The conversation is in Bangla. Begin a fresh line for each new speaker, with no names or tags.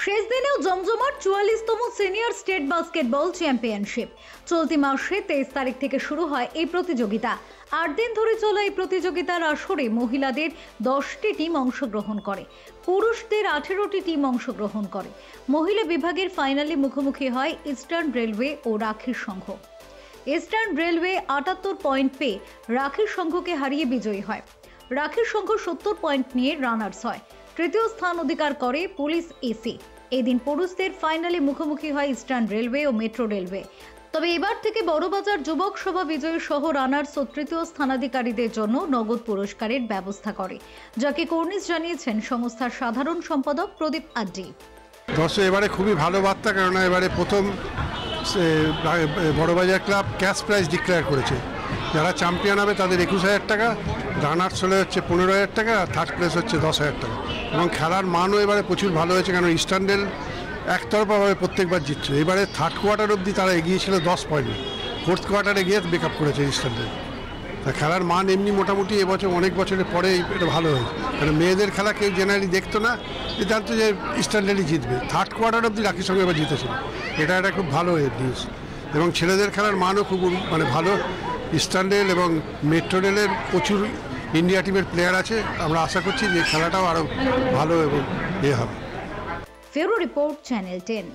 শেষ দিনেও জমজমাট 44তম সিনিয়র স্টেট বাস্কেটবল চ্যাম্পিয়নশিপ। চলতি মাসে 23 তারিখ থেকে শুরু হয় এই প্রতিযোগিতা। 8 দিন ধরে চলা এই প্রতিযোগিতার আসরে মহিলাদের 10টি টিম অংশগ্রহণ করে, পুরুষদের 18টি টিম অংশগ্রহণ করে। মহিলা বিভাগের ফাইনালে মুখোমুখি হয় ইস্টার্ন রেলওয়ে ও রাখির সংঘ। ইস্টার্ন রেলওয়ে 78 পয়েন্ট পেয়ে রাখির সংঘকে হারিয়ে বিজয়ী হয়। রাখির সংঘ 70 পয়েন্ট নিয়ে রানার্স হয়। তৃতীয় স্থান অধিকার করে পুলিশ এসি। এদিন পুরুষদের ফাইনালে মুখোমুখি হয় ইস্টার্ন রেলওয়ে ও মেট্রো রেলওয়ে। তবে এবার থেকে বড়বাজার যুবক সভা বিজয়ী সহ রানার্স ও তৃতীয় স্থানাধিকারীদের জন্য নগদ পুরস্কারের ব্যবস্থা করে, যাকে কর্নিশ জানিয়েছেন সংস্থার সাধারণ সম্পাদক প্রদীপ আড্ডি।
দর্শক এবারে খুবই ভালো বার্তা, কেননা এবারে প্রথম Burrabazar club cash prize declare করেছে। যারা চ্যাম্পিয়ন হবে তাদের 21,000 টাকা, রানার্স হলে হচ্ছে 15,000 টাকা, আর থার্ড প্লেস হচ্ছে 10,000 টাকা। এবং খেলার মানও এবারে প্রচুর ভালো হয়েছে, কারণ ইস্টার্ন রেল একতরফাভাবে প্রত্যেকবার জিতছে। এবারে থার্ড কোয়ার্টার অবধি তারা এগিয়েছিল 10 পয়েন্ট, ফোর্থ কোয়ার্টারে গিয়ে বেক আপ করেছে ইস্টার্ন রেল। তা খেলার মান এমনি মোটামুটি এবছর অনেক বছরের পরে এটা ভালো হয়েছে, কারণ মেয়েদের খেলা কেউ জেনারেলি দেখতো না, জানতো যে ইস্টার্ন রেলই জিতবে। থার্ড কোয়ার্টার অবধি রাখির সঙ্গে এবার জিতেছিল, এটা একটা খুব ভালো নিউজ। এবং ছেলেদের খেলার মানও খুব ভালো। ইস্টার্ন রেল এবং মেট্রো রেলের প্রচুর ইন্ডিয়া টিমের প্লেয়ার আছে, আমরা আশা করছি যে খেলাটাও আরও ভালো এবং হবে।
ফেরো রিপোর্ট, চ্যানেল 10।